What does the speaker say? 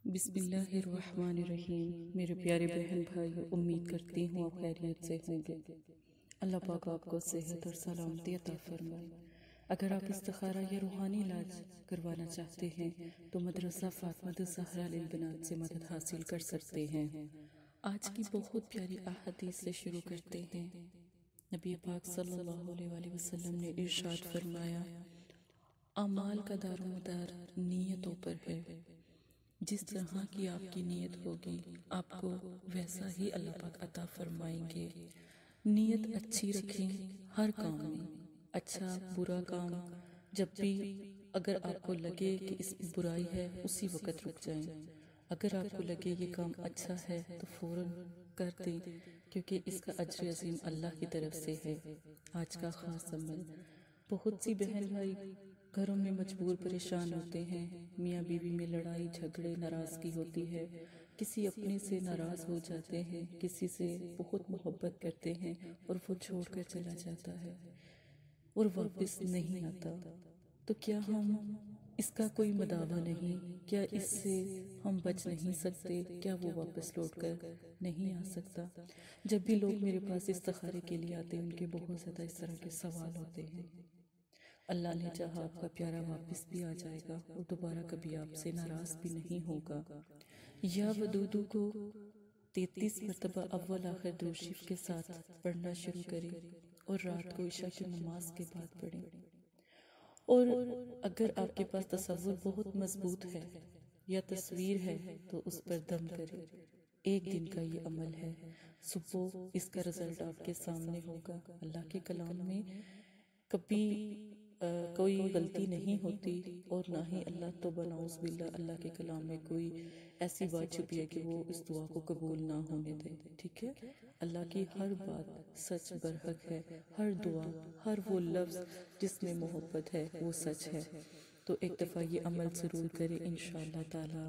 بسم اللہ الرحمن الرحیم۔ میرے پیارے بہن بھائی، امید کرتی ہوں آپ خیریت سے ہوں گے۔ اللہ پاک آپ کو صحت اور سلامتی عطا فرمائے۔ اگر آپ استخارہ یا روحانی علاج کروانا چاہتے ہیں تو مدرسہ فاطمہ الزہرا للبنات سے مدد حاصل کر سکتے ہیں۔ آج کی بہت پیاری احادیث سے شروع کرتے ہیں۔ نبی پاک صلی اللہ علیہ وسلم نے ارشاد فرمایا، اعمال کا دار و مدار نیتوں پر ہے۔ جس طرح کی آپ کی نیت ہوگی آپ کو ویسا ہی اللہ پاک عطا فرمائیں گے۔ نیت اچھی رکھیں، ہر کام میں اچھا برا کام جب بھی اگر آپ کو لگے کہ اس میں برائی ہے اسی وقت رک جائیں۔ اگر آپ کو لگے یہ کام اچھا ہے تو فوراً کر دیں، کیونکہ اس کا اجر عظیم اللہ کی طرف سے ہے۔ آج کا خاص عمل، بہت سی بہن بھائی گھروں میں مجبور پریشان ہوتے ہیں، میاں بیوی میں لڑائی جھگڑے ناراضگی ہوتی ہے، کسی اپنے سے ناراض ہو جاتے ہیں، کسی سے بہت محبت کرتے ہیں اور وہ چھوڑ کر چلا جاتا ہے اور واپس نہیں آتا۔ تو کیا ہم اس کا کوئی مداوع نہیں؟ کیا اس سے ہم بچ نہیں سکتے؟ کیا وہ واپس لوٹ کر نہیں آ سکتا؟ جب بھی لوگ میرے پاس استخارے کے لیے آتے ہیں ان کے بہت زیادہ اس طرح کے سوال ہوتے ہیں۔ اللہ نے چاہا آپ کا پیارا واپس بھی آ جائے گا اور دوبارہ کبھی آپ سے ناراض بھی نہیں ہوگا۔ یا ودودو کو 33 مرتبہ اول آخر درود شریف کے ساتھ پڑھنا شروع کریں اور رات کو عشاء کی نماز کے بعد پڑھیں۔ اور اگر آپ کے پاس تصور بہت مضبوط ہے یا تصویر ہے تو اس پر دم کریں۔ ایک دن کا یہ عمل ہے، صبح اس کا رزلٹ آپ کے سامنے ہوگا۔ اللہ کے کلام میں کبھی کوئی غلطی نہیں ہوتی اور نہ ہی اللہ توبہ نعوذ باللہ اللہ کے کلام میں کوئی ایسی بات چھپی ہے کہ وہ اس دعا کو قبول نہ ہونے دے۔ ٹھیک ہے، اللہ کی ہر بات سچ برحق ہے، ہر دعا ہر وہ لفظ جس میں محبت ہے وہ سچ ہے۔ تو ایک دفعہ یہ عمل ضرور کریں انشاءاللہ تعالی۔